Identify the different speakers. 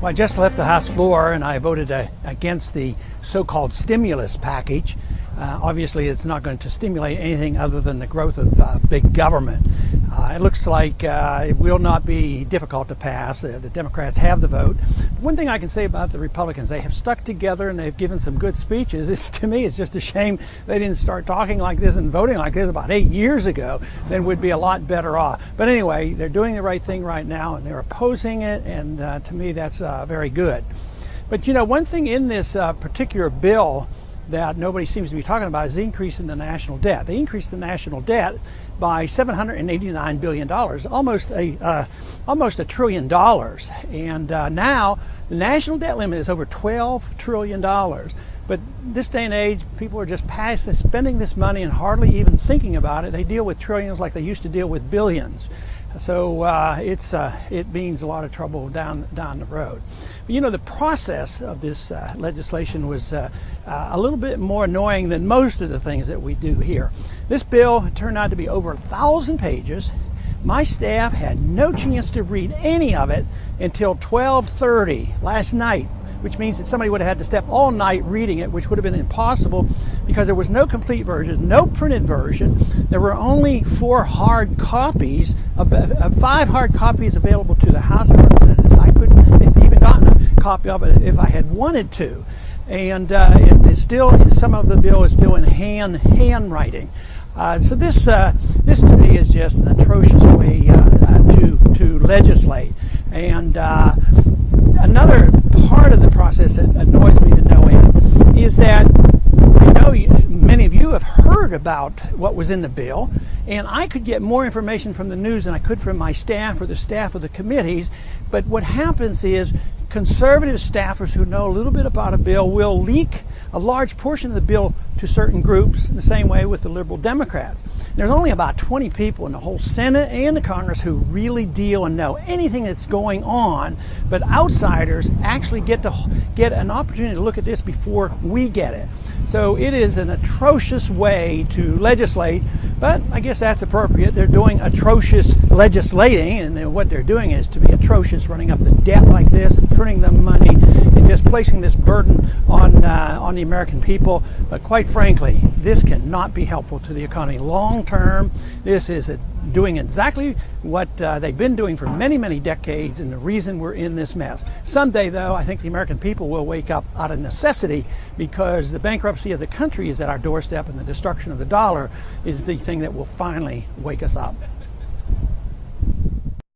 Speaker 1: Well, I just left the House floor and I voted against the so-called stimulus package. Obviously, it's not going to stimulate anything other than the growth of big government. It looks like it will not be difficult to pass. The Democrats have the vote. One thing I can say about the Republicans, they have stuck together and they've given some good speeches. To me, it's just a shame they didn't start talking like this and voting like this about 8 years ago. Then we'd be a lot better off. But anyway, they're doing the right thing right now and they're opposing it, and to me that's very good. But you know, one thing in this particular bill that nobody seems to be talking about is the increase in the national debt. They increased the national debt by $789 billion, almost a trillion dollars. And now the national debt limit is over $12 trillion. But this day and age, people are just spending this money and hardly even thinking about it. They deal with trillions like they used to deal with billions. So it means a lot of trouble down the road. But, you know, the process of this legislation was a little bit more annoying than most of the things that we do here. This bill turned out to be over 1,000 pages. My staff had no chance to read any of it until 12:30 last night, which means that somebody would have had to step all night reading it, which would have been impossible because there was no complete version, no printed version. There were only 4 hard copies, 5 hard copies available to the House of Representatives. I couldn't have even gotten a copy of it if I had wanted to. And it is still, some of the bill is still in handwriting. So this to me is just an atrocious way to legislate. And another part of the process that annoys me to no end is that I know many of you have heard about what was in the bill, and I could get more information from the news than I could from my staff or the staff of the committees. But what happens is conservative staffers who know a little bit about a bill will leak a large portion of the bill to certain groups, the same way with the liberal Democrats. There's only about 20 people in the whole Senate and the Congress who really deal and know anything that's going on, but outsiders actually get an opportunity to look at this before we get it. So it is an atrocious way to legislate, but I guess that's appropriate. They're doing atrocious legislating, and what they're doing is to be atrocious, running up the debt like this and printing the money and just placing this burden on the American people. But quite frankly, this cannot be helpful to the economy long term. This is doing exactly what they've been doing for many, many decades, and the reason we're in this mess. Someday, though, I think the American people will wake up out of necessity, because the bankruptcy of the country is at our doorstep, and the destruction of the dollar is the thing that will finally wake us up.